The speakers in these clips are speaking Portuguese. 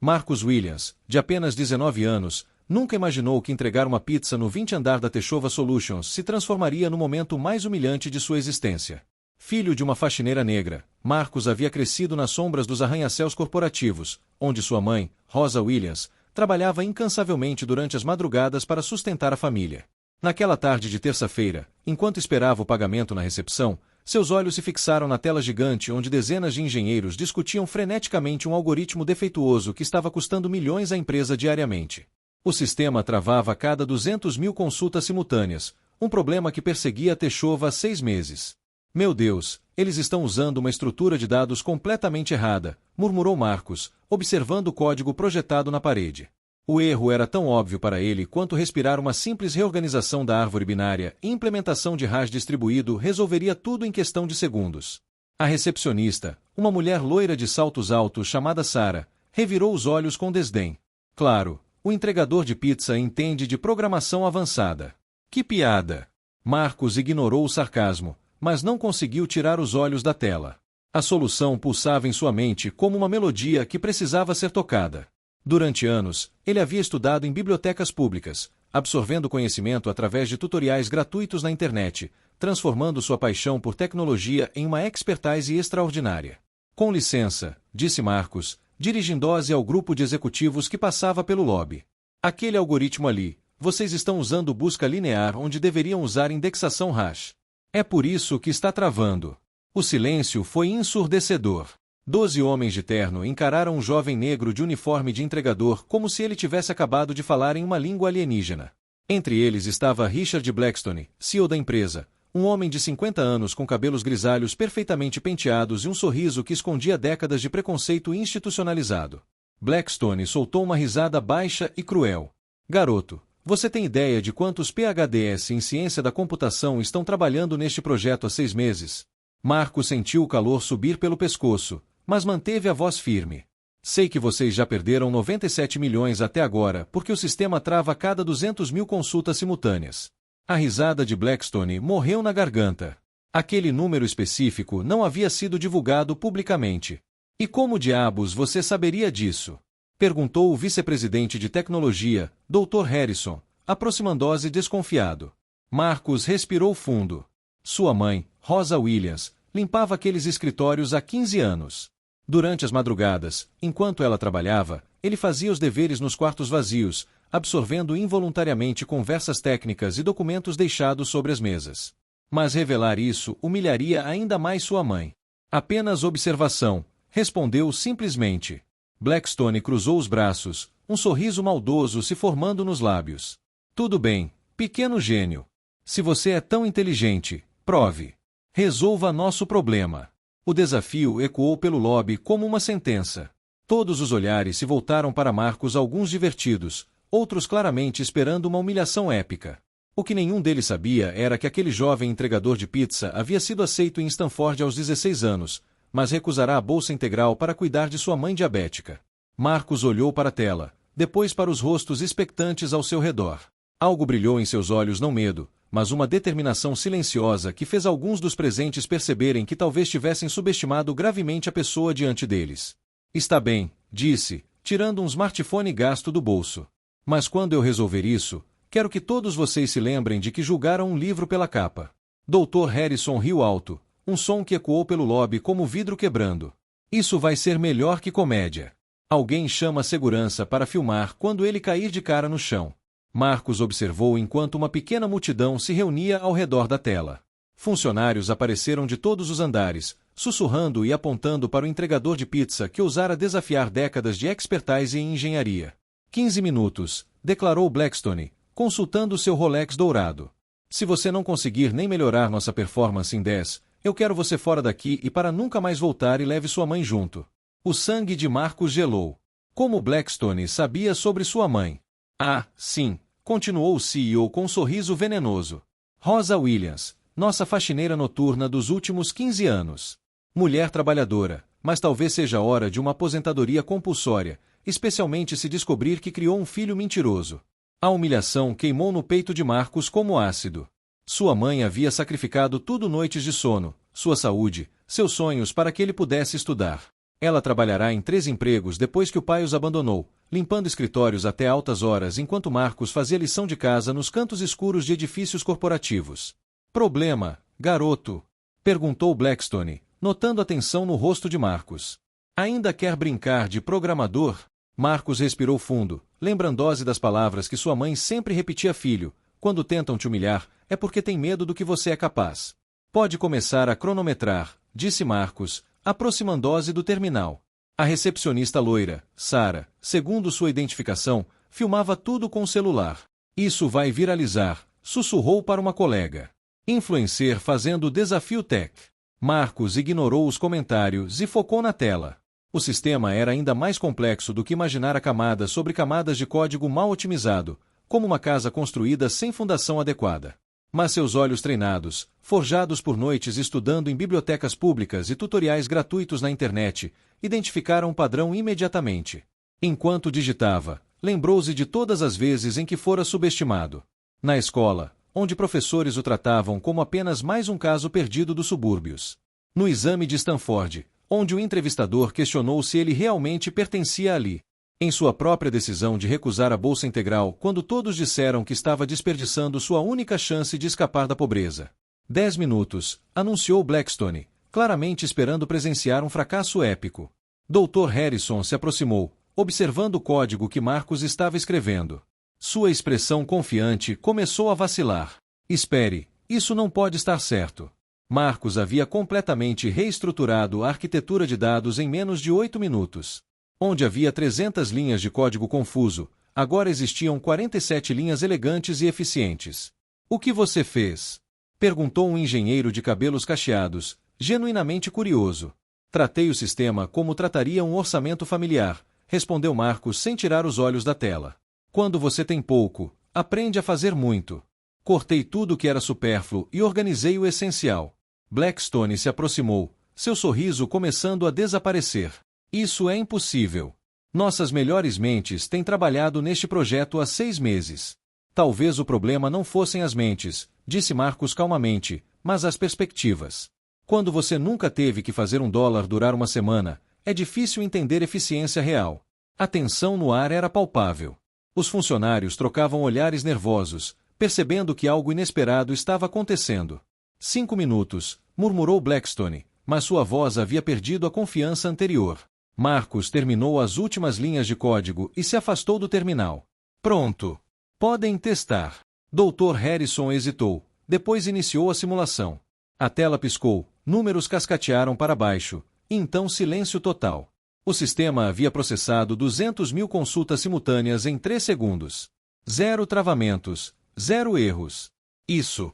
Marcus Williams, de apenas 19 anos, nunca imaginou que entregar uma pizza no 20º andar da Techova Solutions se transformaria no momento mais humilhante de sua existência. Filho de uma faxineira negra, Marcus havia crescido nas sombras dos arranha-céus corporativos, onde sua mãe, Rosa Williams, trabalhava incansavelmente durante as madrugadas para sustentar a família. Naquela tarde de terça-feira, enquanto esperava o pagamento na recepção, seus olhos se fixaram na tela gigante onde dezenas de engenheiros discutiam freneticamente um algoritmo defeituoso que estava custando milhões à empresa diariamente. O sistema travava a cada 200.000 consultas simultâneas, um problema que perseguia a Techova há 6 meses. Meu Deus, eles estão usando uma estrutura de dados completamente errada, murmurou Marcus, observando o código projetado na parede. O erro era tão óbvio para ele quanto respirar uma simples reorganização da árvore binária e implementação de hash distribuído resolveria tudo em questão de segundos. A recepcionista, uma mulher loira de saltos altos chamada Sarah, revirou os olhos com desdém. Claro, o entregador de pizza entende de programação avançada. Que piada! Marcus ignorou o sarcasmo, mas não conseguiu tirar os olhos da tela. A solução pulsava em sua mente como uma melodia que precisava ser tocada. Durante anos, ele havia estudado em bibliotecas públicas, absorvendo conhecimento através de tutoriais gratuitos na internet, transformando sua paixão por tecnologia em uma expertise extraordinária. Com licença, disse Marcus, dirigindo-se ao grupo de executivos que passava pelo lobby. Aquele algoritmo ali, vocês estão usando busca linear onde deveriam usar indexação hash. É por isso que está travando. O silêncio foi ensurdecedor. 12 homens de terno encararam um jovem negro de uniforme de entregador como se ele tivesse acabado de falar em uma língua alienígena. Entre eles estava Richard Blackstone, CEO da empresa, um homem de 50 anos com cabelos grisalhos perfeitamente penteados e um sorriso que escondia décadas de preconceito institucionalizado. Blackstone soltou uma risada baixa e cruel. Garoto, você tem ideia de quantos PhDs em ciência da computação estão trabalhando neste projeto há 6 meses? Marcos sentiu o calor subir pelo pescoço, mas manteve a voz firme. Sei que vocês já perderam 97 milhões até agora porque o sistema trava a cada 200.000 consultas simultâneas. A risada de Blackstone morreu na garganta. Aquele número específico não havia sido divulgado publicamente. E como diabos você saberia disso? Perguntou o vice-presidente de tecnologia, Dr. Harrison, aproximando-se desconfiado. Marcus respirou fundo. Sua mãe, Rosa Williams, limpava aqueles escritórios há 15 anos. Durante as madrugadas, enquanto ela trabalhava, ele fazia os deveres nos quartos vazios, absorvendo involuntariamente conversas técnicas e documentos deixados sobre as mesas. Mas revelar isso humilharia ainda mais sua mãe. Apenas observação, respondeu simplesmente. Blackstone cruzou os braços, um sorriso maldoso se formando nos lábios. Tudo bem, pequeno gênio. Se você é tão inteligente, prove. Resolva nosso problema. O desafio ecoou pelo lobby como uma sentença. Todos os olhares se voltaram para Marcus, alguns divertidos, outros claramente esperando uma humilhação épica. O que nenhum deles sabia era que aquele jovem entregador de pizza havia sido aceito em Stanford aos 16 anos, mas recusará a bolsa integral para cuidar de sua mãe diabética. Marcus olhou para a tela, depois para os rostos expectantes ao seu redor. Algo brilhou em seus olhos, não medo, mas uma determinação silenciosa que fez alguns dos presentes perceberem que talvez tivessem subestimado gravemente a pessoa diante deles. Está bem, disse, tirando um smartphone gasto do bolso. Mas quando eu resolver isso, quero que todos vocês se lembrem de que julgaram um livro pela capa. Dr. Harrison riu alto, um som que ecoou pelo lobby como vidro quebrando. Isso vai ser melhor que comédia. Alguém chama a segurança para filmar quando ele cair de cara no chão. Marcus observou enquanto uma pequena multidão se reunia ao redor da tela. Funcionários apareceram de todos os andares, sussurrando e apontando para o entregador de pizza que ousara desafiar décadas de expertise em engenharia. 15 minutos, declarou Blackstone, consultando seu Rolex dourado. Se você não conseguir nem melhorar nossa performance em 10, eu quero você fora daqui e para nunca mais voltar, e leve sua mãe junto. O sangue de Marcus gelou. Como Blackstone sabia sobre sua mãe? Ah, sim, continuou o CEO com um sorriso venenoso. Rosa Williams, nossa faxineira noturna dos últimos 15 anos. Mulher trabalhadora, mas talvez seja hora de uma aposentadoria compulsória, especialmente se descobrir que criou um filho mentiroso. A humilhação queimou no peito de Marcus como ácido. Sua mãe havia sacrificado tudo, noites de sono, sua saúde, seus sonhos para que ele pudesse estudar. Ela trabalhará em 3 empregos depois que o pai os abandonou, limpando escritórios até altas horas enquanto Marcus fazia lição de casa nos cantos escuros de edifícios corporativos. Problema, garoto? Perguntou Blackstone, notando a tensão no rosto de Marcus. Ainda quer brincar de programador? Marcus respirou fundo, lembrando-se das palavras que sua mãe sempre repetia: filho, quando tentam te humilhar, é porque tem medo do que você é capaz. Pode começar a cronometrar, disse Marcus, aproximando-se do terminal. A recepcionista loira, Sarah, segundo sua identificação, filmava tudo com o celular. Isso vai viralizar, sussurrou para uma colega. Influencer fazendo o desafio tech. Marcus ignorou os comentários e focou na tela. O sistema era ainda mais complexo do que imaginara, camadas sobre camadas de código mal otimizado, como uma casa construída sem fundação adequada. Mas seus olhos treinados, forjados por noites estudando em bibliotecas públicas e tutoriais gratuitos na internet, identificaram um padrão imediatamente. Enquanto digitava, lembrou-se de todas as vezes em que fora subestimado. Na escola, onde professores o tratavam como apenas mais um caso perdido dos subúrbios. No exame de Stanford, onde o entrevistador questionou se ele realmente pertencia ali. Em sua própria decisão de recusar a bolsa integral quando todos disseram que estava desperdiçando sua única chance de escapar da pobreza. 10 minutos, anunciou Blackstone, claramente esperando presenciar um fracasso épico. Dr. Harrison se aproximou, observando o código que Marcus estava escrevendo. Sua expressão confiante começou a vacilar. Espere, isso não pode estar certo. Marcus havia completamente reestruturado a arquitetura de dados em menos de 8 minutos. Onde havia 300 linhas de código confuso, agora existiam 47 linhas elegantes e eficientes. O que você fez? Perguntou um engenheiro de cabelos cacheados, genuinamente curioso. Tratei o sistema como trataria um orçamento familiar, respondeu Marcus sem tirar os olhos da tela. Quando você tem pouco, aprende a fazer muito. Cortei tudo que era supérfluo e organizei o essencial. Blackstone se aproximou, seu sorriso começando a desaparecer. Isso é impossível. Nossas melhores mentes têm trabalhado neste projeto há 6 meses. Talvez o problema não fossem as mentes, disse Marcus calmamente, mas as perspectivas. Quando você nunca teve que fazer $1 durar uma semana, é difícil entender eficiência real. A tensão no ar era palpável. Os funcionários trocavam olhares nervosos, percebendo que algo inesperado estava acontecendo. 5 minutos, murmurou Blackstone, mas sua voz havia perdido a confiança anterior. Marcus terminou as últimas linhas de código e se afastou do terminal. Pronto. Podem testar. Dr. Harrison hesitou, depois iniciou a simulação. A tela piscou, números cascatearam para baixo, e então silêncio total. O sistema havia processado 200.000 consultas simultâneas em 3 segundos. 0 travamentos, 0 erros. Isso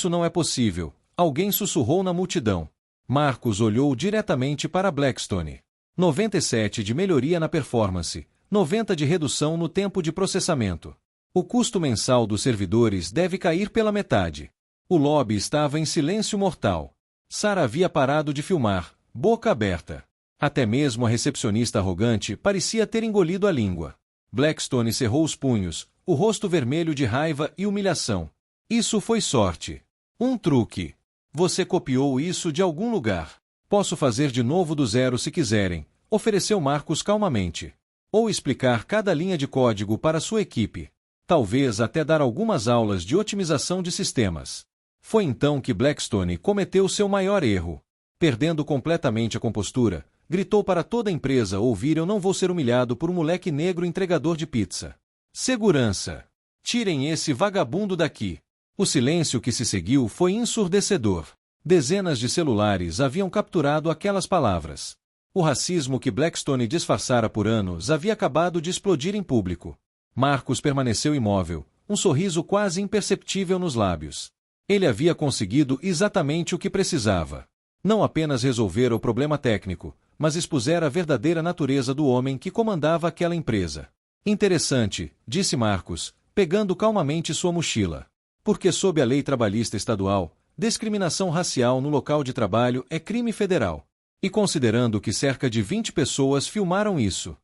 não é possível, alguém sussurrou na multidão. Marcus olhou diretamente para Blackstone. 97 de melhoria na performance, 90 de redução no tempo de processamento. O custo mensal dos servidores deve cair pela metade. O lobby estava em silêncio mortal. Sarah havia parado de filmar, boca aberta. Até mesmo a recepcionista arrogante parecia ter engolido a língua. Blackstone cerrou os punhos, o rosto vermelho de raiva e humilhação. Isso foi sorte. Um truque. Você copiou isso de algum lugar. Posso fazer de novo do zero se quiserem, ofereceu Marcus calmamente. Ou explicar cada linha de código para sua equipe. Talvez até dar algumas aulas de otimização de sistemas. Foi então que Blackstone cometeu seu maior erro. Perdendo completamente a compostura, gritou para toda a empresa ouvir: eu não vou ser humilhado por um moleque negro entregador de pizza. Segurança! Tirem esse vagabundo daqui. O silêncio que se seguiu foi ensurdecedor. Dezenas de celulares haviam capturado aquelas palavras. O racismo que Blackstone disfarçara por anos havia acabado de explodir em público. Marcus permaneceu imóvel, um sorriso quase imperceptível nos lábios. Ele havia conseguido exatamente o que precisava. Não apenas resolver o problema técnico, mas expusera a verdadeira natureza do homem que comandava aquela empresa. Interessante, disse Marcus, pegando calmamente sua mochila. Porque sob a lei trabalhista estadual, discriminação racial no local de trabalho é crime federal. E considerando que cerca de 20 pessoas filmaram isso.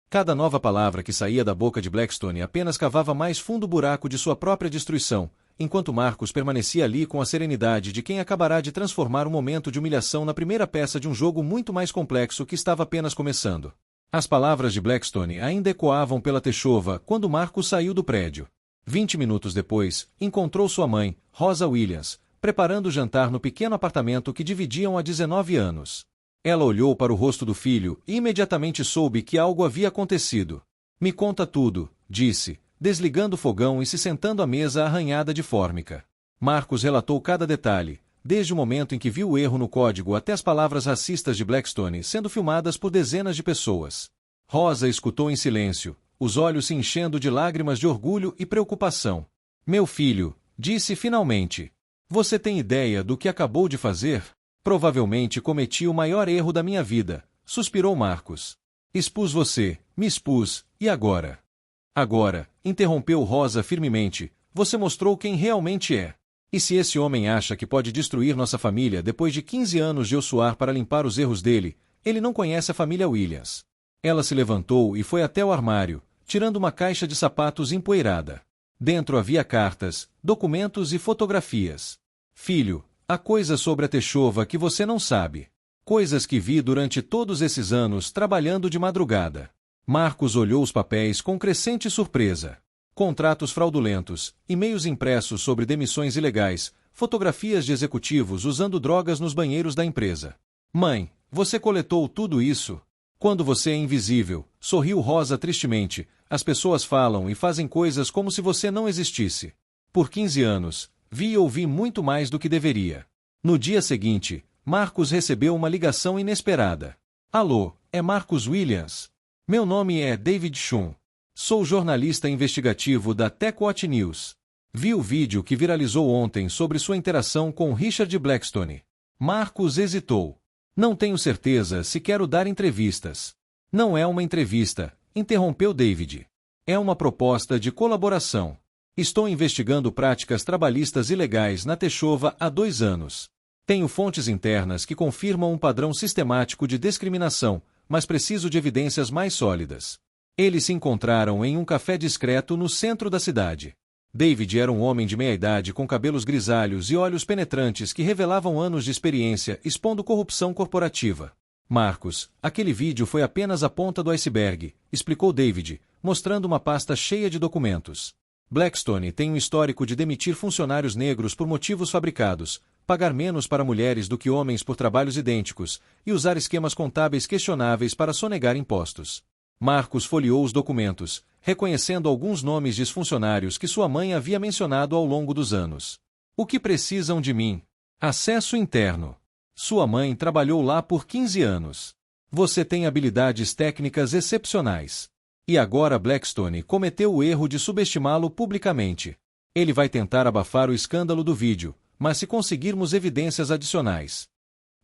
Cada nova palavra que saía da boca de Blackstone apenas cavava mais fundo o buraco de sua própria destruição, enquanto Marcus permanecia ali com a serenidade de quem acabará de transformar um momento de humilhação na primeira peça de um jogo muito mais complexo que estava apenas começando. As palavras de Blackstone ainda ecoavam pela techova quando Marcus saiu do prédio. 20 minutos depois, encontrou sua mãe, Rosa Williams, preparando o jantar no pequeno apartamento que dividiam há 19 anos. Ela olhou para o rosto do filho e imediatamente soube que algo havia acontecido. Me conta tudo, disse, desligando o fogão e se sentando à mesa arranhada de fórmica. Marcus relatou cada detalhe, desde o momento em que viu o erro no código até as palavras racistas de Blackstone sendo filmadas por dezenas de pessoas. Rosa escutou em silêncio, os olhos se enchendo de lágrimas de orgulho e preocupação. Meu filho, disse finalmente. Você tem ideia do que acabou de fazer? Provavelmente cometi o maior erro da minha vida, suspirou Marcus. Expus você, me expus, e agora? Agora, interrompeu Rosa firmemente, você mostrou quem realmente é. E se esse homem acha que pode destruir nossa família depois de 15 anos de eu suar para limpar os erros dele, ele não conhece a família Williams. Ela se levantou e foi até o armário, tirando uma caixa de sapatos empoeirada. Dentro havia cartas, documentos e fotografias. Filho, há coisas sobre a techova que você não sabe. Coisas que vi durante todos esses anos trabalhando de madrugada. Marcus olhou os papéis com crescente surpresa. Contratos fraudulentos, e-mails impressos sobre demissões ilegais, fotografias de executivos usando drogas nos banheiros da empresa. Mãe, você coletou tudo isso? Quando você é invisível, sorriu Rosa tristemente, as pessoas falam e fazem coisas como se você não existisse. Por 15 anos, vi e ouvi muito mais do que deveria. No dia seguinte, Marcus recebeu uma ligação inesperada. Alô, é Marcus Williams? Meu nome é David Shum. Sou jornalista investigativo da TechWatch News. Vi o vídeo que viralizou ontem sobre sua interação com Richard Blackstone. Marcus hesitou. Não tenho certeza se quero dar entrevistas. Não é uma entrevista, interrompeu David. É uma proposta de colaboração. Estou investigando práticas trabalhistas ilegais na techova há 2 anos. Tenho fontes internas que confirmam um padrão sistemático de discriminação, mas preciso de evidências mais sólidas. Eles se encontraram em um café discreto no centro da cidade. David era um homem de meia-idade com cabelos grisalhos e olhos penetrantes que revelavam anos de experiência expondo corrupção corporativa. Marcus, aquele vídeo foi apenas a ponta do iceberg, explicou David, mostrando uma pasta cheia de documentos. Blackstone tem um histórico de demitir funcionários negros por motivos fabricados, pagar menos para mulheres do que homens por trabalhos idênticos, e usar esquemas contábeis questionáveis para sonegar impostos. Marcus folheou os documentos, reconhecendo alguns nomes de funcionários que sua mãe havia mencionado ao longo dos anos. O que precisam de mim? Acesso interno. Sua mãe trabalhou lá por 15 anos. Você tem habilidades técnicas excepcionais. E agora Blackstone cometeu o erro de subestimá-lo publicamente. Ele vai tentar abafar o escândalo do vídeo, mas se conseguirmos evidências adicionais,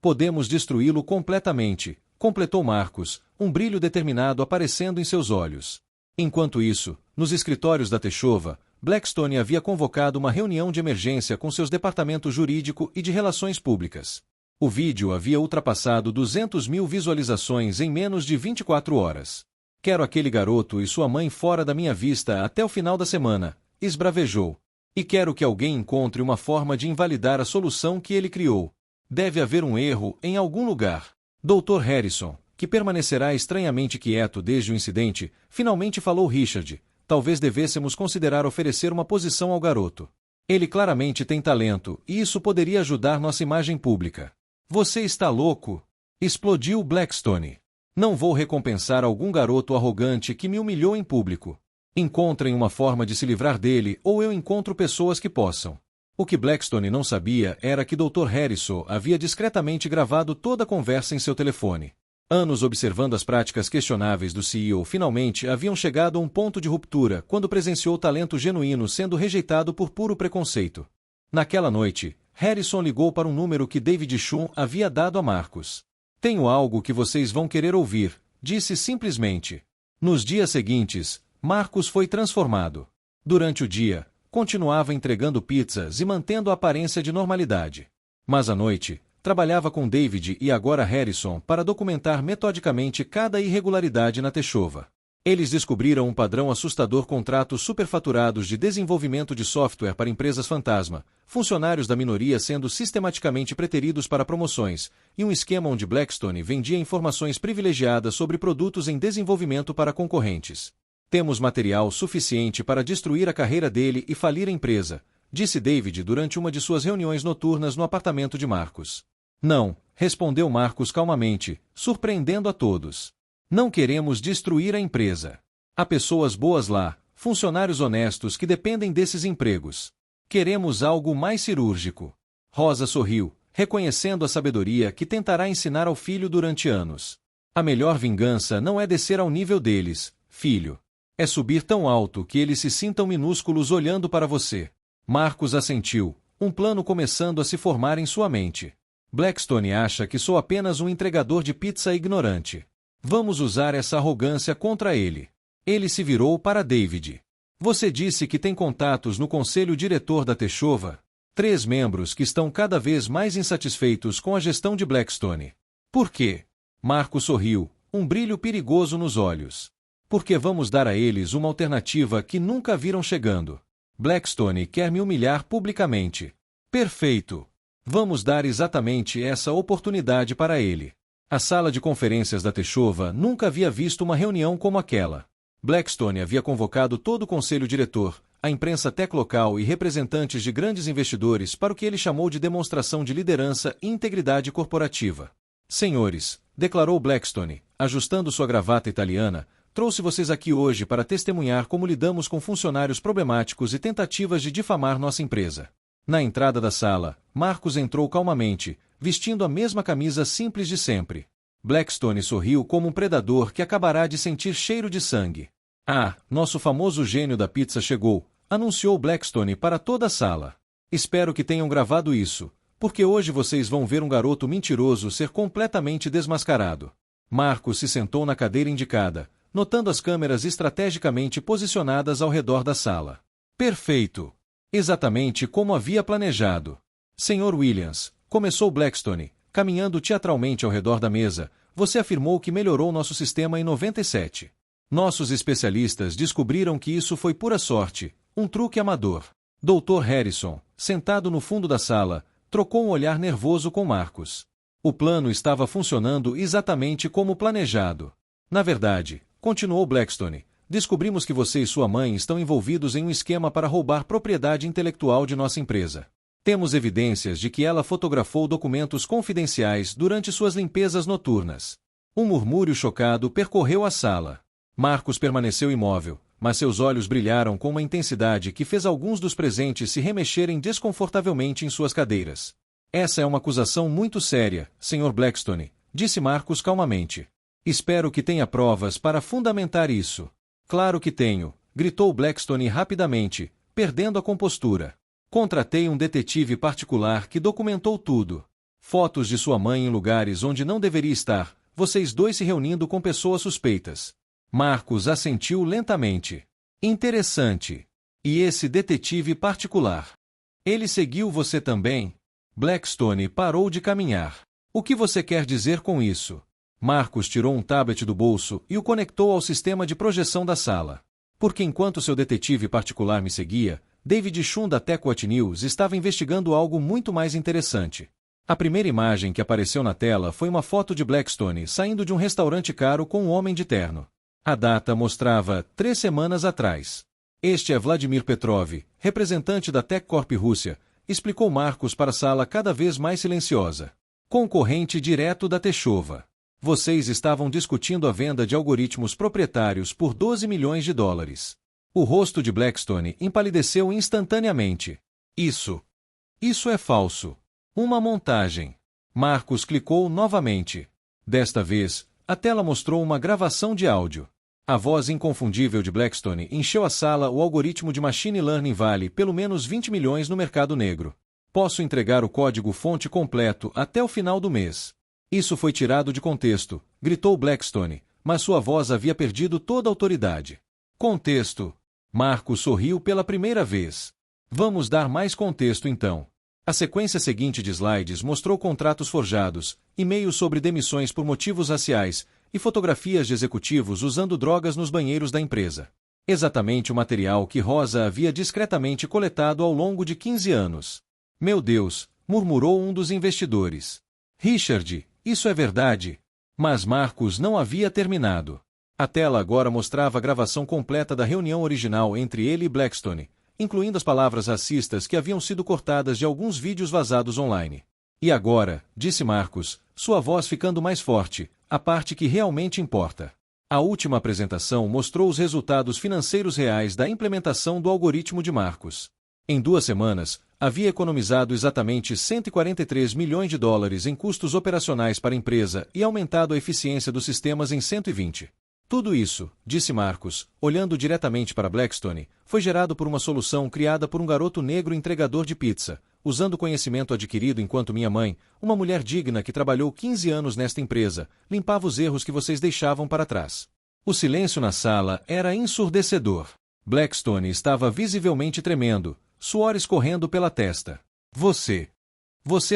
podemos destruí-lo completamente, completou Marcus, um brilho determinado aparecendo em seus olhos. Enquanto isso, nos escritórios da techova, Blackstone havia convocado uma reunião de emergência com seus departamentos jurídico e de relações públicas. O vídeo havia ultrapassado 200 mil visualizações em menos de 24 horas. Quero aquele garoto e sua mãe fora da minha vista até o final da semana, esbravejou. E quero que alguém encontre uma forma de invalidar a solução que ele criou. Deve haver um erro em algum lugar. Dr. Harrison, que permanecerá estranhamente quieto desde o incidente, finalmente falou Richard. Talvez devêssemos considerar oferecer uma posição ao garoto. Ele claramente tem talento, e isso poderia ajudar nossa imagem pública. Você está louco? Explodiu Blackstone. Não vou recompensar algum garoto arrogante que me humilhou em público. Encontrem uma forma de se livrar dele ou eu encontro pessoas que possam. O que Blackstone não sabia era que Dr. Harrison havia discretamente gravado toda a conversa em seu telefone. Anos observando as práticas questionáveis do CEO finalmente haviam chegado a um ponto de ruptura quando presenciou talento genuíno sendo rejeitado por puro preconceito. Naquela noite, Harrison ligou para um número que David Shum havia dado a Marcus. Tenho algo que vocês vão querer ouvir, disse simplesmente. Nos dias seguintes, Marcus foi transformado. Durante o dia, continuava entregando pizzas e mantendo a aparência de normalidade. Mas à noite, trabalhava com David e agora Harrison para documentar metodicamente cada irregularidade na techova. Eles descobriram um padrão assustador: contratos superfaturados de desenvolvimento de software para empresas fantasma, funcionários da minoria sendo sistematicamente preteridos para promoções, e um esquema onde Blackstone vendia informações privilegiadas sobre produtos em desenvolvimento para concorrentes. Temos material suficiente para destruir a carreira dele e falir a empresa, disse David durante uma de suas reuniões noturnas no apartamento de Marcus. Não, respondeu Marcus calmamente, surpreendendo a todos. Não queremos destruir a empresa. Há pessoas boas lá, funcionários honestos que dependem desses empregos. Queremos algo mais cirúrgico. Rosa sorriu, reconhecendo a sabedoria que tentará ensinar ao filho durante anos. A melhor vingança não é descer ao nível deles, filho. É subir tão alto que eles se sintam minúsculos olhando para você. Marcus assentiu, um plano começando a se formar em sua mente. Blackstone acha que sou apenas um entregador de pizza ignorante. Vamos usar essa arrogância contra ele. Ele se virou para David. Você disse que tem contatos no conselho diretor da Techova? 3 membros que estão cada vez mais insatisfeitos com a gestão de Blackstone. Por quê? Marco sorriu, um brilho perigoso nos olhos. Porque vamos dar a eles uma alternativa que nunca viram chegando. Blackstone quer me humilhar publicamente. Perfeito. Vamos dar exatamente essa oportunidade para ele. A sala de conferências da Techova nunca havia visto uma reunião como aquela. Blackstone havia convocado todo o conselho diretor, a imprensa tech local e representantes de grandes investidores para o que ele chamou de demonstração de liderança e integridade corporativa. Senhores, declarou Blackstone, ajustando sua gravata italiana, trouxe vocês aqui hoje para testemunhar como lidamos com funcionários problemáticos e tentativas de difamar nossa empresa. Na entrada da sala, Marcus entrou calmamente, vestindo a mesma camisa simples de sempre. Blackstone sorriu como um predador que acabará de sentir cheiro de sangue. Ah, nosso famoso gênio da pizza chegou, anunciou Blackstone para toda a sala. Espero que tenham gravado isso, porque hoje vocês vão ver um garoto mentiroso ser completamente desmascarado. Marcus se sentou na cadeira indicada, notando as câmeras estrategicamente posicionadas ao redor da sala. Perfeito! Exatamente como havia planejado. Sr. Williams, começou Blackstone, caminhando teatralmente ao redor da mesa, você afirmou que melhorou nosso sistema em 97. Nossos especialistas descobriram que isso foi pura sorte, um truque amador. Dr. Harrison, sentado no fundo da sala, trocou um olhar nervoso com Marcus. O plano estava funcionando exatamente como planejado. Na verdade, continuou Blackstone, descobrimos que você e sua mãe estão envolvidos em um esquema para roubar propriedade intelectual de nossa empresa. Temos evidências de que ela fotografou documentos confidenciais durante suas limpezas noturnas. Um murmúrio chocado percorreu a sala. Marcus permaneceu imóvel, mas seus olhos brilharam com uma intensidade que fez alguns dos presentes se remexerem desconfortavelmente em suas cadeiras. Essa é uma acusação muito séria, Sr. Blackstone, disse Marcus calmamente. Espero que tenha provas para fundamentar isso. Claro que tenho, gritou Blackstone rapidamente, perdendo a compostura. Contratei um detetive particular que documentou tudo. Fotos de sua mãe em lugares onde não deveria estar, vocês dois se reunindo com pessoas suspeitas. Marcus assentiu lentamente. Interessante. E esse detetive particular? Ele seguiu você também? Blackstone parou de caminhar. O que você quer dizer com isso? Marcus tirou um tablet do bolso e o conectou ao sistema de projeção da sala. Porque enquanto seu detetive particular me seguia, David Shum da TechWatch News estava investigando algo muito mais interessante. A primeira imagem que apareceu na tela foi uma foto de Blackstone saindo de um restaurante caro com um homem de terno. A data mostrava 3 semanas atrás. Este é Vladimir Petrov, representante da TechCorp Rússia, explicou Marcus para a sala cada vez mais silenciosa. Concorrente direto da Techova. Vocês estavam discutindo a venda de algoritmos proprietários por 12 milhões de dólares. O rosto de Blackstone empalideceu instantaneamente. Isso é falso. Uma montagem. Marcus clicou novamente. Desta vez, a tela mostrou uma gravação de áudio. A voz inconfundível de Blackstone encheu a sala. O algoritmo de machine learning vale pelo menos 20 milhões no mercado negro. Posso entregar o código-fonte completo até o final do mês. Isso foi tirado de contexto, gritou Blackstone, mas sua voz havia perdido toda a autoridade. Contexto. Marcus sorriu pela primeira vez. Vamos dar mais contexto então. A sequência seguinte de slides mostrou contratos forjados, e-mails sobre demissões por motivos raciais, e fotografias de executivos usando drogas nos banheiros da empresa. Exatamente o material que Rosa havia discretamente coletado ao longo de 15 anos. Meu Deus, murmurou um dos investidores. Richard, isso é verdade. Mas Marcus não havia terminado. A tela agora mostrava a gravação completa da reunião original entre ele e Blackstone, incluindo as palavras racistas que haviam sido cortadas de alguns vídeos vazados online. E agora, disse Marcus, sua voz ficando mais forte, a parte que realmente importa. A última apresentação mostrou os resultados financeiros reais da implementação do algoritmo de Marcus. Em 2 semanas, havia economizado exatamente 143 milhões de dólares em custos operacionais para a empresa e aumentado a eficiência dos sistemas em 120. Tudo isso, disse Marcus, olhando diretamente para Blackstone, foi gerado por uma solução criada por um garoto negro entregador de pizza, usando o conhecimento adquirido enquanto minha mãe, uma mulher digna que trabalhou 15 anos nesta empresa, limpava os erros que vocês deixavam para trás. O silêncio na sala era ensurdecedor. Blackstone estava visivelmente tremendo, suor escorrendo pela testa. Você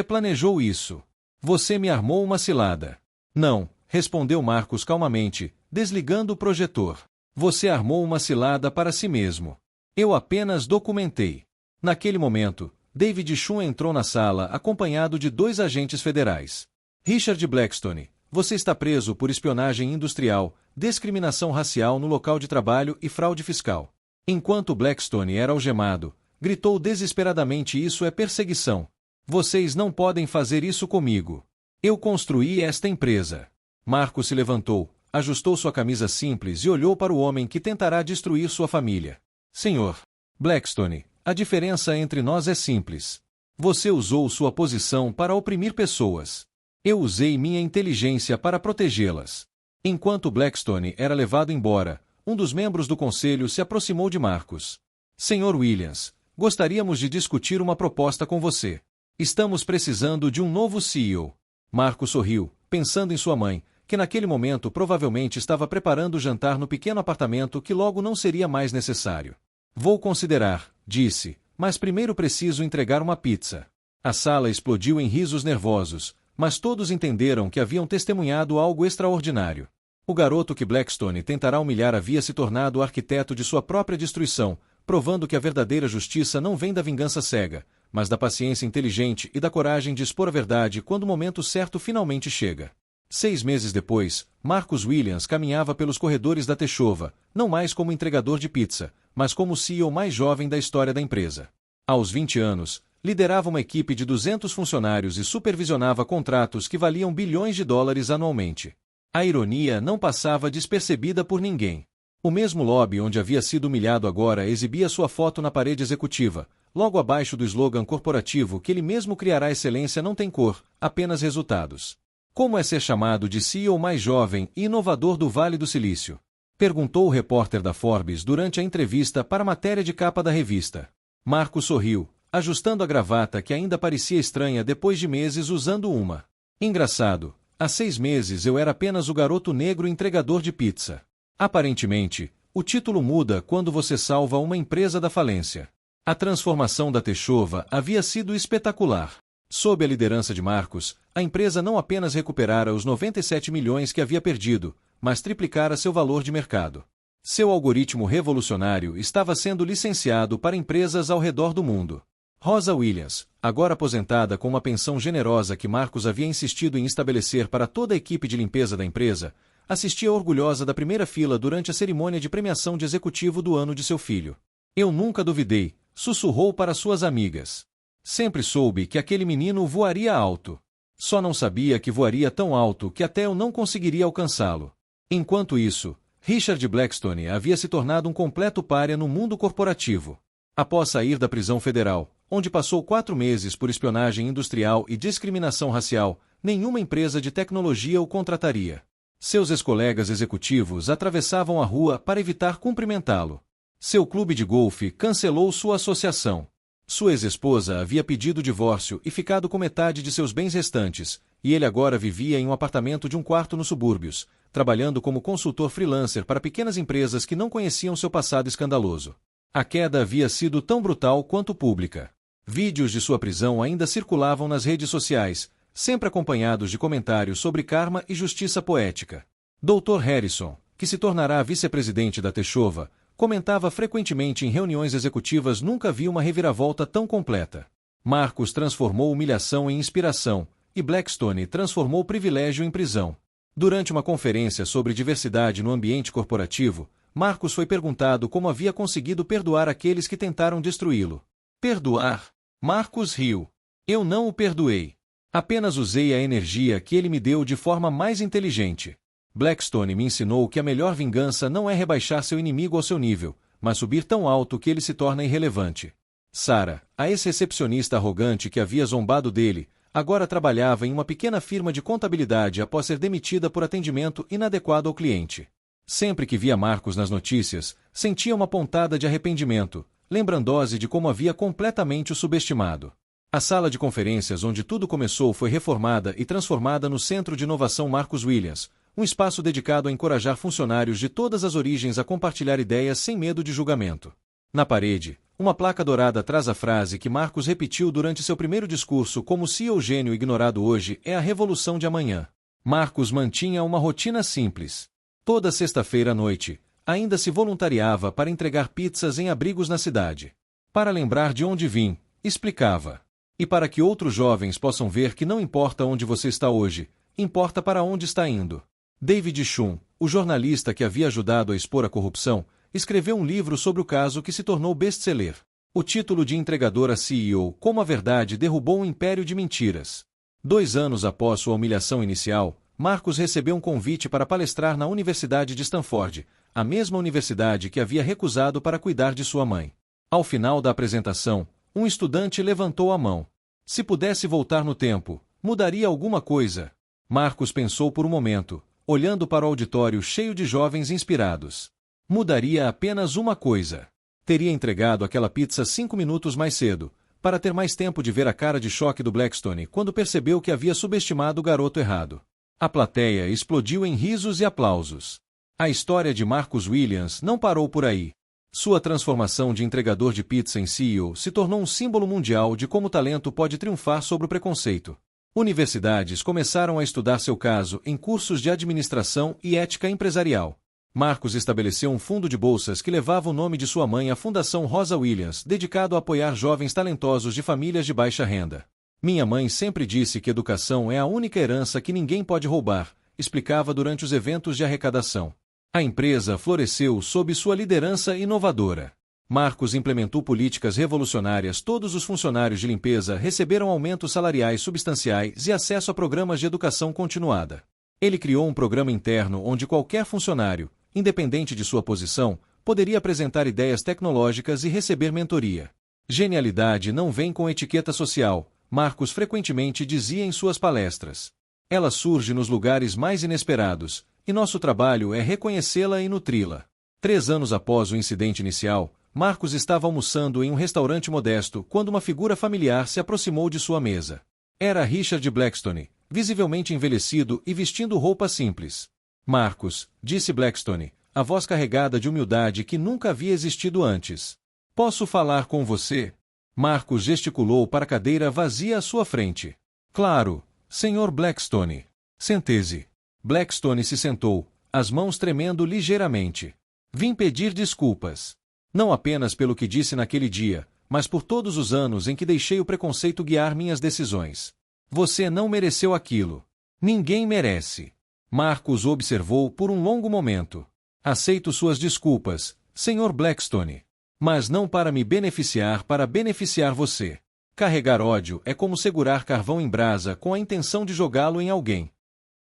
planejou isso. Você me armou uma cilada. Não, respondeu Marcus calmamente, desligando o projetor. Você armou uma cilada para si mesmo. Eu apenas documentei. Naquele momento, David Shum entrou na sala acompanhado de 2 agentes federais. Richard Blackstone, você está preso por espionagem industrial, discriminação racial no local de trabalho e fraude fiscal. Enquanto Blackstone era algemado, gritou desesperadamente: isso é perseguição. Vocês não podem fazer isso comigo. Eu construí esta empresa. Marcus se levantou, ajustou sua camisa simples e olhou para o homem que tentará destruir sua família. Senhor Blackstone, a diferença entre nós é simples. Você usou sua posição para oprimir pessoas. Eu usei minha inteligência para protegê-las. Enquanto Blackstone era levado embora, um dos membros do conselho se aproximou de Marcus. Senhor Williams, gostaríamos de discutir uma proposta com você. Estamos precisando de um novo CEO. Marcus sorriu, pensando em sua mãe, que naquele momento provavelmente estava preparando o jantar no pequeno apartamento que logo não seria mais necessário. Vou considerar, disse, mas primeiro preciso entregar uma pizza. A sala explodiu em risos nervosos, mas todos entenderam que haviam testemunhado algo extraordinário. O garoto que Blackstone tentará humilhar havia se tornado o arquiteto de sua própria destruição, provando que a verdadeira justiça não vem da vingança cega, mas da paciência inteligente e da coragem de expor a verdade quando o momento certo finalmente chega. 6 meses depois, Marcus Williams caminhava pelos corredores da Techova, não mais como entregador de pizza, mas como o CEO mais jovem da história da empresa. Aos 20 anos, liderava uma equipe de 200 funcionários e supervisionava contratos que valiam bilhões de dólares anualmente. A ironia não passava despercebida por ninguém. O mesmo lobby onde havia sido humilhado agora exibia sua foto na parede executiva, logo abaixo do slogan corporativo que ele mesmo criará: excelência não tem cor, apenas resultados. Como é ser chamado de CEO mais jovem e inovador do Vale do Silício? Perguntou o repórter da Forbes durante a entrevista para a matéria de capa da revista. Marcus sorriu, ajustando a gravata que ainda parecia estranha depois de meses usando uma. Engraçado, há 6 meses eu era apenas o garoto negro entregador de pizza. Aparentemente, o título muda quando você salva uma empresa da falência. A transformação da Techova havia sido espetacular. Sob a liderança de Marcus, a empresa não apenas recuperara os 97 milhões que havia perdido, mas triplicara seu valor de mercado. Seu algoritmo revolucionário estava sendo licenciado para empresas ao redor do mundo. Rosa Williams, agora aposentada com uma pensão generosa que Marcus havia insistido em estabelecer para toda a equipe de limpeza da empresa, assistia orgulhosa da primeira fila durante a cerimônia de premiação de executivo do ano de seu filho. Eu nunca duvidei, sussurrou para suas amigas. Sempre soube que aquele menino voaria alto. Só não sabia que voaria tão alto que até eu não conseguiria alcançá-lo. Enquanto isso, Richard Blackstone havia se tornado um completo pária no mundo corporativo. Após sair da prisão federal, onde passou 4 meses por espionagem industrial e discriminação racial, nenhuma empresa de tecnologia o contrataria. Seus ex-colegas executivos atravessavam a rua para evitar cumprimentá-lo. Seu clube de golfe cancelou sua associação. Sua ex-esposa havia pedido divórcio e ficado com metade de seus bens restantes, e ele agora vivia em um apartamento de 1 quarto nos subúrbios, trabalhando como consultor freelancer para pequenas empresas que não conheciam seu passado escandaloso. A queda havia sido tão brutal quanto pública. Vídeos de sua prisão ainda circulavam nas redes sociais, sempre acompanhados de comentários sobre karma e justiça poética. Dr. Harrison, que se tornará vice-presidente da Techova, comentava frequentemente em reuniões executivas: nunca vi uma reviravolta tão completa. Marcus transformou humilhação em inspiração, e Blackstone transformou privilégio em prisão. Durante uma conferência sobre diversidade no ambiente corporativo, Marcus foi perguntado como havia conseguido perdoar aqueles que tentaram destruí-lo. Perdoar? Marcus riu. Eu não o perdoei. Apenas usei a energia que ele me deu de forma mais inteligente. Blackstone me ensinou que a melhor vingança não é rebaixar seu inimigo ao seu nível, mas subir tão alto que ele se torna irrelevante. Sarah, a ex-recepcionista arrogante que havia zombado dele, agora trabalhava em uma pequena firma de contabilidade após ser demitida por atendimento inadequado ao cliente. Sempre que via Marcus nas notícias, sentia uma pontada de arrependimento, lembrando-se de como havia completamente o subestimado. A sala de conferências onde tudo começou foi reformada e transformada no Centro de Inovação Marcus Williams, um espaço dedicado a encorajar funcionários de todas as origens a compartilhar ideias sem medo de julgamento. Na parede, uma placa dourada traz a frase que Marcus repetiu durante seu primeiro discurso como CEO: gênio ignorado hoje é a revolução de amanhã. Marcus mantinha uma rotina simples. Toda sexta-feira à noite, ainda se voluntariava para entregar pizzas em abrigos na cidade. Para lembrar de onde vim, explicava. E para que outros jovens possam ver que não importa onde você está hoje, importa para onde está indo. David Shum, o jornalista que havia ajudado a expor a corrupção, escreveu um livro sobre o caso que se tornou best-seller. O título de entregador a CEO: Como a Verdade Derrubou um Império de Mentiras. 2 anos após sua humilhação inicial, Marcus recebeu um convite para palestrar na Universidade de Stanford, a mesma universidade que havia recusado para cuidar de sua mãe. Ao final da apresentação, um estudante levantou a mão. Se pudesse voltar no tempo, mudaria alguma coisa? Marcus pensou por um momento, olhando para o auditório cheio de jovens inspirados. Mudaria apenas uma coisa. Teria entregado aquela pizza 5 minutos mais cedo, para ter mais tempo de ver a cara de choque do Blackstone quando percebeu que havia subestimado o garoto errado. A plateia explodiu em risos e aplausos. A história de Marcus Williams não parou por aí. Sua transformação de entregador de pizza em CEO se tornou um símbolo mundial de como o talento pode triunfar sobre o preconceito. Universidades começaram a estudar seu caso em cursos de administração e ética empresarial. Marcus estabeleceu um fundo de bolsas que levava o nome de sua mãe, a Fundação Rosa Williams, dedicado a apoiar jovens talentosos de famílias de baixa renda. Minha mãe sempre disse que educação é a única herança que ninguém pode roubar, explicava durante os eventos de arrecadação. A empresa floresceu sob sua liderança inovadora. Marcus implementou políticas revolucionárias. Todos os funcionários de limpeza receberam aumentos salariais substanciais e acesso a programas de educação continuada. Ele criou um programa interno onde qualquer funcionário, independente de sua posição, poderia apresentar ideias tecnológicas e receber mentoria. Genialidade não vem com etiqueta social, Marcus frequentemente dizia em suas palestras. Ela surge nos lugares mais inesperados, e nosso trabalho é reconhecê-la e nutri-la. 3 anos após o incidente inicial, Marcus estava almoçando em um restaurante modesto quando uma figura familiar se aproximou de sua mesa. Era Richard Blackstone, visivelmente envelhecido e vestindo roupa simples. Marcus, disse Blackstone, a voz carregada de humildade que nunca havia existido antes. Posso falar com você? Marcus gesticulou para a cadeira vazia à sua frente. Claro, Sr. Blackstone. Sente-se. Blackstone se sentou, as mãos tremendo ligeiramente. Vim pedir desculpas. Não apenas pelo que disse naquele dia, mas por todos os anos em que deixei o preconceito guiar minhas decisões. Você não mereceu aquilo. Ninguém merece. Marcus o observou por um longo momento. Aceito suas desculpas, Sr. Blackstone. Mas não para me beneficiar, para beneficiar você. Carregar ódio é como segurar carvão em brasa com a intenção de jogá-lo em alguém.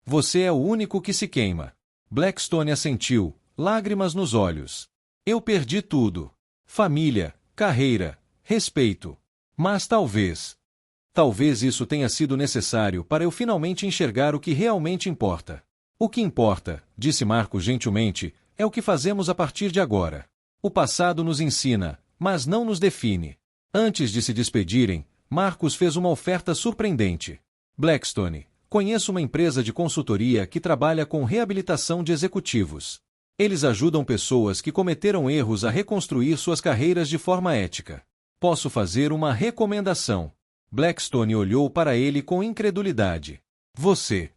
Você é o único que se queima. Blackstone assentiu, lágrimas nos olhos. Eu perdi tudo. Família, carreira, respeito. Mas talvez isso tenha sido necessário para eu finalmente enxergar o que realmente importa. O que importa, disse Marcus gentilmente, é o que fazemos a partir de agora. O passado nos ensina, mas não nos define. Antes de se despedirem, Marcus fez uma oferta surpreendente. Blackstone, conheço uma empresa de consultoria que trabalha com reabilitação de executivos. Eles ajudam pessoas que cometeram erros a reconstruir suas carreiras de forma ética. Posso fazer uma recomendação. Blackstone olhou para ele com incredulidade. Você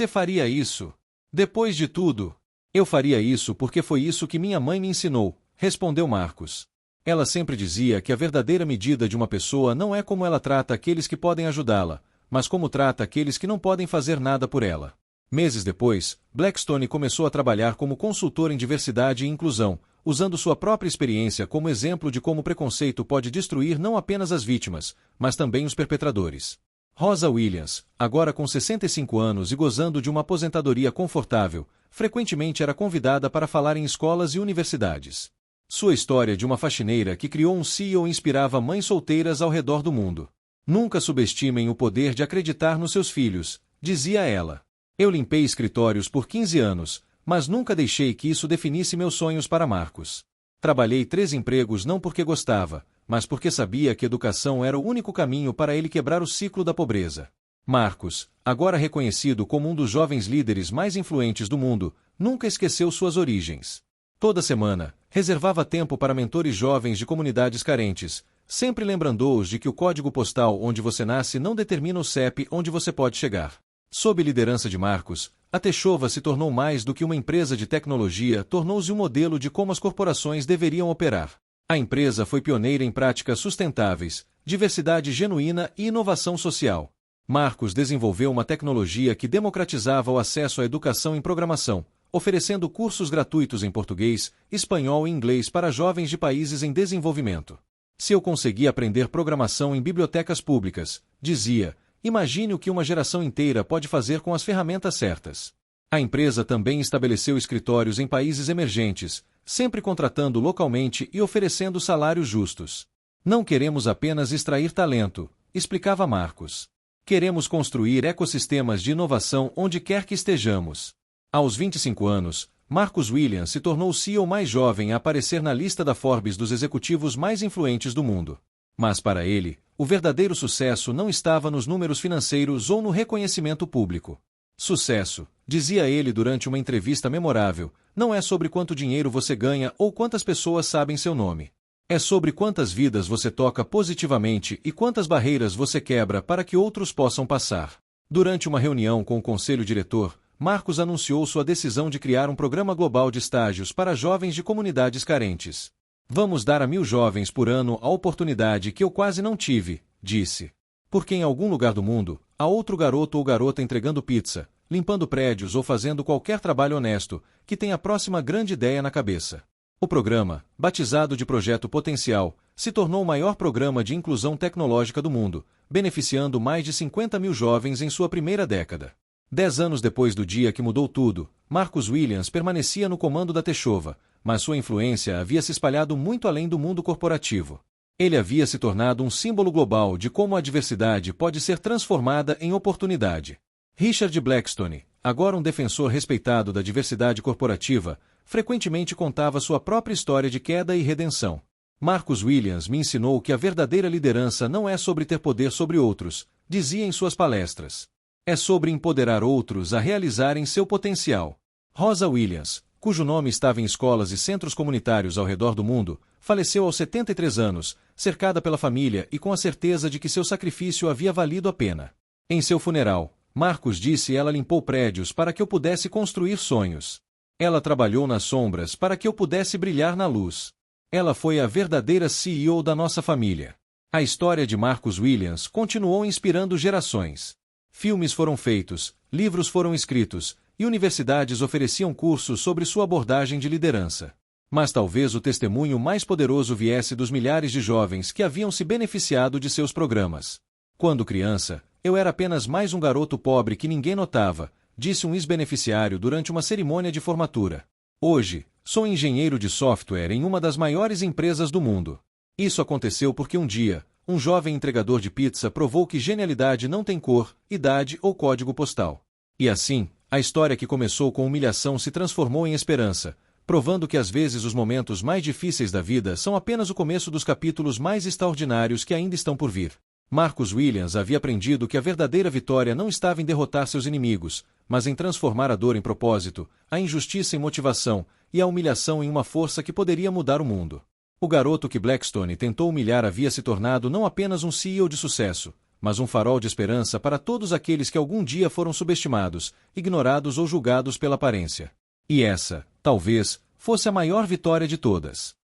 faria isso? Depois de tudo, eu faria isso porque foi isso que minha mãe me ensinou, respondeu Marcos. Ela sempre dizia que a verdadeira medida de uma pessoa não é como ela trata aqueles que podem ajudá-la, mas como trata aqueles que não podem fazer nada por ela. Meses depois, Blackstone começou a trabalhar como consultor em diversidade e inclusão, usando sua própria experiência como exemplo de como o preconceito pode destruir não apenas as vítimas, mas também os perpetradores. Rosa Williams, agora com 65 anos e gozando de uma aposentadoria confortável, frequentemente era convidada para falar em escolas e universidades. Sua história de uma faxineira que criou um CEO inspirava mães solteiras ao redor do mundo. Nunca subestimem o poder de acreditar nos seus filhos, dizia ela. Eu limpei escritórios por 15 anos, mas nunca deixei que isso definisse meus sonhos para Marcos. Trabalhei 3 empregos não porque gostava, mas porque sabia que educação era o único caminho para ele quebrar o ciclo da pobreza. Marcos, agora reconhecido como um dos jovens líderes mais influentes do mundo, nunca esqueceu suas origens. Toda semana, reservava tempo para mentores jovens de comunidades carentes, sempre lembrando-os de que o código postal onde você nasce não determina o CEP onde você pode chegar. Sob liderança de Marcos, a Techova se tornou mais do que uma empresa de tecnologia, tornou-se um modelo de como as corporações deveriam operar. A empresa foi pioneira em práticas sustentáveis, diversidade genuína e inovação social. Marcos desenvolveu uma tecnologia que democratizava o acesso à educação em programação, oferecendo cursos gratuitos em português, espanhol e inglês para jovens de países em desenvolvimento. Se eu consegui aprender programação em bibliotecas públicas, dizia, imagine o que uma geração inteira pode fazer com as ferramentas certas. A empresa também estabeleceu escritórios em países emergentes, sempre contratando localmente e oferecendo salários justos. Não queremos apenas extrair talento, explicava Marcos. Queremos construir ecossistemas de inovação onde quer que estejamos. Aos 25 anos, Marcus Williams se tornou o CEO mais jovem a aparecer na lista da Forbes dos executivos mais influentes do mundo. Mas para ele, o verdadeiro sucesso não estava nos números financeiros ou no reconhecimento público. Sucesso, dizia ele durante uma entrevista memorável, não é sobre quanto dinheiro você ganha ou quantas pessoas sabem seu nome. É sobre quantas vidas você toca positivamente e quantas barreiras você quebra para que outros possam passar. Durante uma reunião com o conselho diretor, Marcos anunciou sua decisão de criar um programa global de estágios para jovens de comunidades carentes. Vamos dar a 1.000 jovens por ano a oportunidade que eu quase não tive, disse. Porque em algum lugar do mundo, há outro garoto ou garota entregando pizza, limpando prédios ou fazendo qualquer trabalho honesto, que tem a próxima grande ideia na cabeça. O programa, batizado de Projeto Potencial, se tornou o maior programa de inclusão tecnológica do mundo, beneficiando mais de 50.000 jovens em sua primeira década. 10 anos depois do dia que mudou tudo, Marcus Williams permanecia no comando da Techova, mas sua influência havia se espalhado muito além do mundo corporativo. Ele havia se tornado um símbolo global de como a diversidade pode ser transformada em oportunidade. Richard Blackstone, agora um defensor respeitado da diversidade corporativa, frequentemente contava sua própria história de queda e redenção. Marcus Williams me ensinou que a verdadeira liderança não é sobre ter poder sobre outros, dizia em suas palestras. É sobre empoderar outros a realizarem seu potencial. Rosa Williams, cujo nome estava em escolas e centros comunitários ao redor do mundo, faleceu aos 73 anos, cercada pela família e com a certeza de que seu sacrifício havia valido a pena. Em seu funeral, Marcos disse: ela limpou prédios para que eu pudesse construir sonhos. Ela trabalhou nas sombras para que eu pudesse brilhar na luz. Ela foi a verdadeira CEO da nossa família. A história de Marcus Williams continuou inspirando gerações. Filmes foram feitos, livros foram escritos, e universidades ofereciam cursos sobre sua abordagem de liderança. Mas talvez o testemunho mais poderoso viesse dos milhares de jovens que haviam se beneficiado de seus programas. Quando criança, eu era apenas mais um garoto pobre que ninguém notava, disse um ex-beneficiário durante uma cerimônia de formatura. Hoje, sou engenheiro de software em uma das maiores empresas do mundo. Isso aconteceu porque um dia, um jovem entregador de pizza provou que genialidade não tem cor, idade ou código postal. E assim, a história que começou com humilhação se transformou em esperança, provando que às vezes os momentos mais difíceis da vida são apenas o começo dos capítulos mais extraordinários que ainda estão por vir. Marcus Williams havia aprendido que a verdadeira vitória não estava em derrotar seus inimigos, mas em transformar a dor em propósito, a injustiça em motivação e a humilhação em uma força que poderia mudar o mundo. O garoto que Blackstone tentou humilhar havia se tornado não apenas um CEO de sucesso, mas um farol de esperança para todos aqueles que algum dia foram subestimados, ignorados ou julgados pela aparência. E essa, talvez, fosse a maior vitória de todas.